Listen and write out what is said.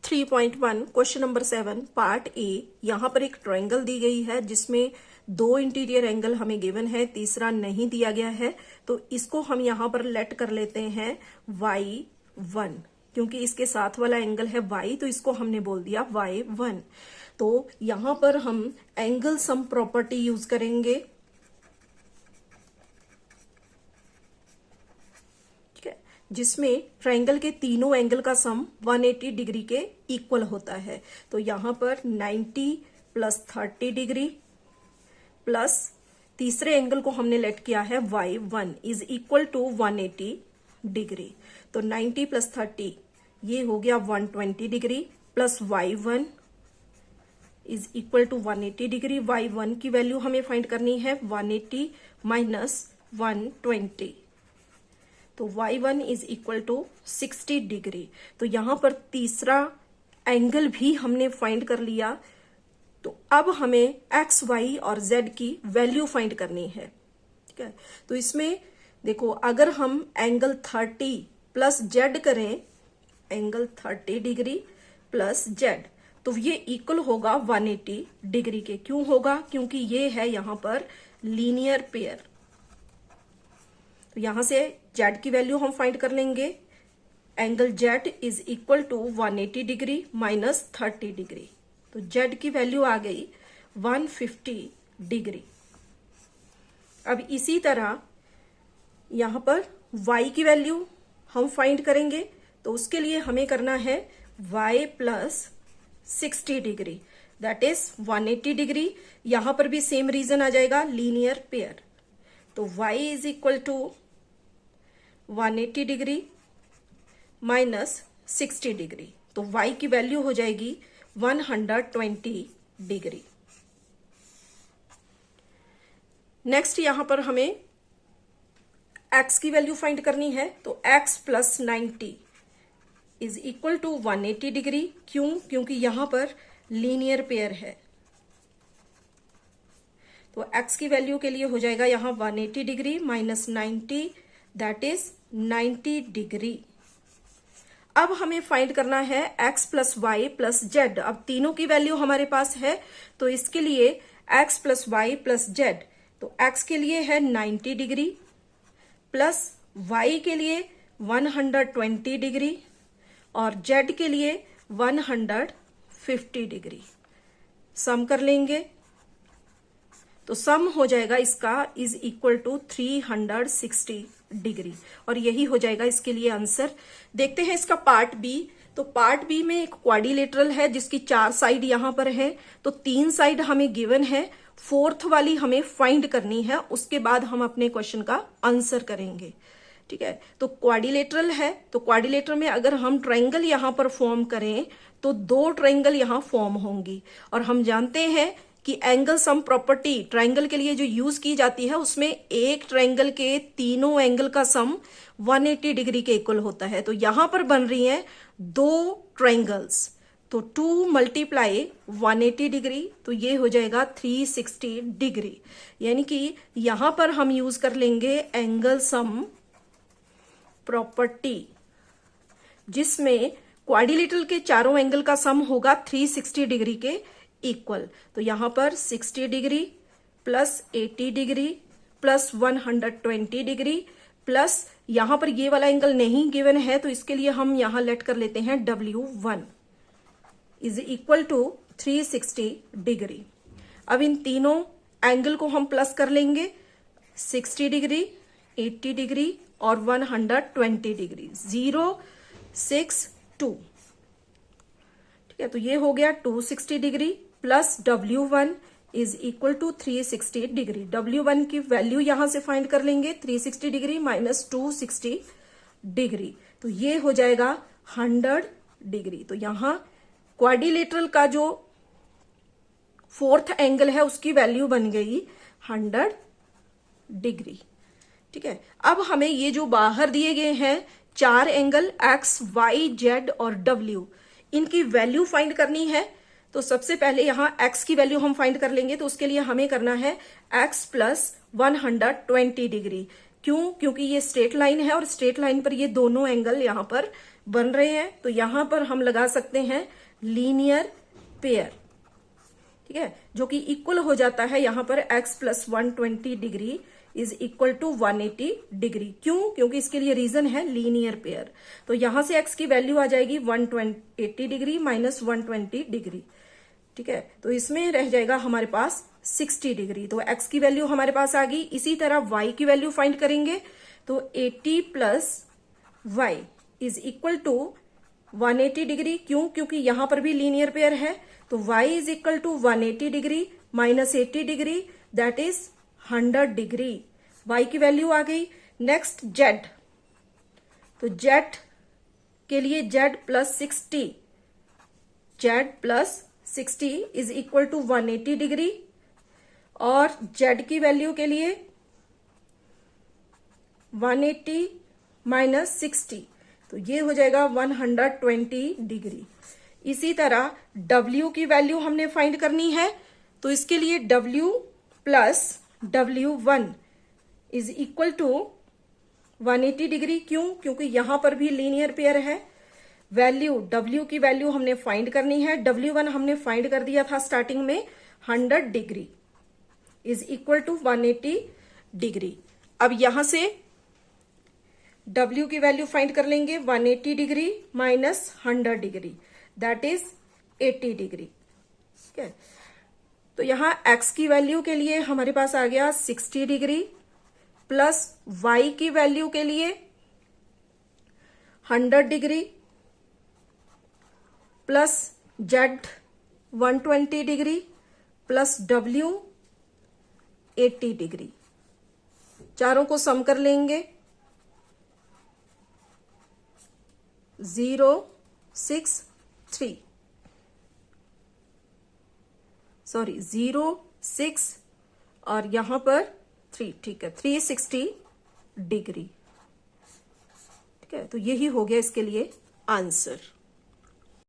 3.1 question number 7 part A. यहाँ पर एक ट्रायंगल दी गई है जिसमें दो इंटीरियर एंगल हमें गिवन है, तीसरा नहीं दिया गया है। तो इसको हम यहाँ पर लेट कर लेते हैं y1, क्योंकि इसके साथ वाला एंगल है y, तो इसको हमने बोल दिया y1। तो यहाँ पर हम एंगल सम प्रॉपर्टी यूज करेंगे, ठीक है, जिसमें ट्रायंगल के तीनों एंगल का सम 180 डिग्री के इक्वल होता है। तो यहाँ पर 90 प्लस 30 डिग्री प्लस तीसरे एंगल को हमने लेट किया है y1 is equal to 180 degree. तो 90 प्लस 30 ये हो गया 120 degree plus y1 is equal to 180 degree. y1 की वैल्यू हमें फाइंड करनी है 180 माइनस 120, तो y1 is equal to 60 degree. तो यहां पर तीसरा एंगल भी हमने फाइंड कर लिया। तो अब हमें x, y और z की वैल्यू फाइंड करनी है, ठीक है। तो इसमें देखो, अगर हम एंगल 30 प्लस z करें, एंगल 30 डिग्री प्लस z, तो ये इक्वल होगा 180 डिग्री के। क्यों होगा? क्योंकि ये है यहां पर लीनियर पेयर। तो यहां से z की वैल्यू हम फाइंड कर लेंगे। Angle z is equal to 180 degree minus 30 degree. तो z की वैल्यू आ गई 150 डिग्री। अब इसी तरह यहां पर y की वैल्यू हम फाइंड करेंगे। तो उसके लिए हमें करना है y plus 60 degree, that is 180 degree. यहां पर भी सेम रीजन आ जाएगा, लीनियर पेयर। तो y is equal to 180 degree minus 60 degree. तो y की वैल्यू हो जाएगी 120 डिग्री। नेक्स्ट यहां पर हमें x की वैल्यू फाइंड करनी है। तो x plus 90 is equal to 180 degree. क्यों? क्योंकि यहां पर लीनियर पेयर है। तो x की वैल्यू के लिए हो जाएगा यहां 180 degree minus 90, that is 90 degree. अब हमें फाइंड करना है x plus y plus z. अब तीनों की वैल्यू हमारे पास है, तो इसके लिए x plus y plus z. तो x के लिए है 90 डिग्री प्लस y के लिए 120 डिग्री और z के लिए 150 डिग्री। सम कर लेंगे तो सम हो जाएगा इसका इज इक्वल टू 360 डिग्री, और यही हो जाएगा इसके लिए आंसर। देखते हैं इसका पार्ट बी। तो पार्ट बी में एक क्वाड्रिलेटरल है जिसकी 4 साइड यहां पर है। तो 3 साइड हमें गिवन है, फोर्थ वाली हमें फाइंड करनी है, उसके बाद हम अपने क्वेश्चन का आंसर करेंगे, ठीक है। तो क्वाड्रिलेटरल है, तो क्वाड्रिलेटरल में अगर हम ट्रायंगल यहां पर फॉर्म करें तो 2 ट्रायंगल यहां फॉर्म होंगी। और हम जानते हैं कि एंगल सम प्रॉपर्टी ट्रायंगल के लिए जो यूज की जाती है, उसमें एक ट्रायंगल के तीनों एंगल का सम 180 डिग्री के इक्वल होता है। तो यहां पर बन रही हैं 2 ट्रायंगल्स, तो 2 मल्टीप्लाई 180 डिग्री, तो ये हो जाएगा 360 डिग्री। यानी कि यहां पर हम यूज कर लेंगे एंगल सम प्रॉपर्टी, जिसमें क्वाड्रिलेटरल के चारों एंगल का सम होगा 360 डिग्री के इक्वल। तो यहां पर 60 degree plus 80 degree plus 120 degree plus यहां पर ये वाला एंगल नहीं गिवन है, तो इसके लिए हम यहां लेट कर लेते हैं W1 is equal to 360 degree. अब इन तीनों एंगल को हम प्लस कर लेंगे, 60 डिग्री, 80 डिग्री और 120 डिग्री, 0, 6, 2, ठीक है। तो ये हो गया 260 degree plus W1 is equal to 360 degree. W1 की वैल्यू यहां से फाइंड कर लेंगे, 360 डिग्री माइनस 260 डिग्री, तो ये हो जाएगा 100 डिग्री। तो यहां क्वाड्रिलेटरल का जो फोर्थ एंगल है उसकी वैल्यू बन गई 100 डिग्री, ठीक है। अब हमें ये जो बाहर दिए गए हैं 4 एंगल x, y, z और w, इनकी वैल्यू फाइंड करनी है। तो सबसे पहले यहां x की वैल्यू हम फाइंड कर लेंगे। तो उसके लिए हमें करना है x प्लस 120 डिग्री। क्यों? क्योंकि ये स्ट्रेट लाइन है और स्ट्रेट लाइन पर ये दोनों एंगल यहां पर बन रहे हैं, तो यहां पर हम लगा सकते हैं लीनियर पेयर, ठीक है, जो कि इक्वल हो जाता है यहां पर x plus 120 degree is equal to 180 degree. क्यों? क्योंकि इसके लिए रीजन है लीनियर पेयर। तो यहां से x की वैल्यू आ जाएगी 180 डिग्री माइनस 120 डिग्री, ठीक है। तो इसमें रह जाएगा हमारे पास 60 डिग्री। तो x की वैल्यू हमारे पास आ गई। इसी तरह y की वैल्यू फाइंड करेंगे, तो 80 plus y is equal to 180 degree. क्यों? क्योंकि यहां पर भी लीनियर पेयर है। तो y is equal to 180 degree minus 80 degree, that is 100 degree. y की वैल्यू आ गई। नेक्स्ट z, तो z के लिए z plus 60, z plus 60 is equal to 180 degree, और z की वैल्यू के लिए 180 माइनस 60, तो ये हो जाएगा 120 डिग्री। इसी तरह w की वैल्यू हमने फाइंड करनी है, तो इसके लिए w plus W1 is equal to 180 degree. क्यों? क्योंकि यहां पर भी लीनियर पेयर है। वैल्यू w की वैल्यू हमने फाइंड करनी है। W1 हमने फाइंड कर दिया था स्टार्टिंग में 100 degree is equal to 180 degree. अब यहां से w की वैल्यू फाइंड कर लेंगे, 180 degree minus 100 degree, that is 80 degree, ठीक है। तो यहां x की वैल्यू के लिए हमारे पास आ गया 60 डिग्री, प्लस y की वैल्यू के लिए 100 degree, plus z 120 degree, plus w 80 degree. चारों को सम कर लेंगे, 063 सॉरी 06 और यहां पर 3, ठीक है, 360 डिग्री, ठीक है। तो यही हो गया इसके लिए आंसर।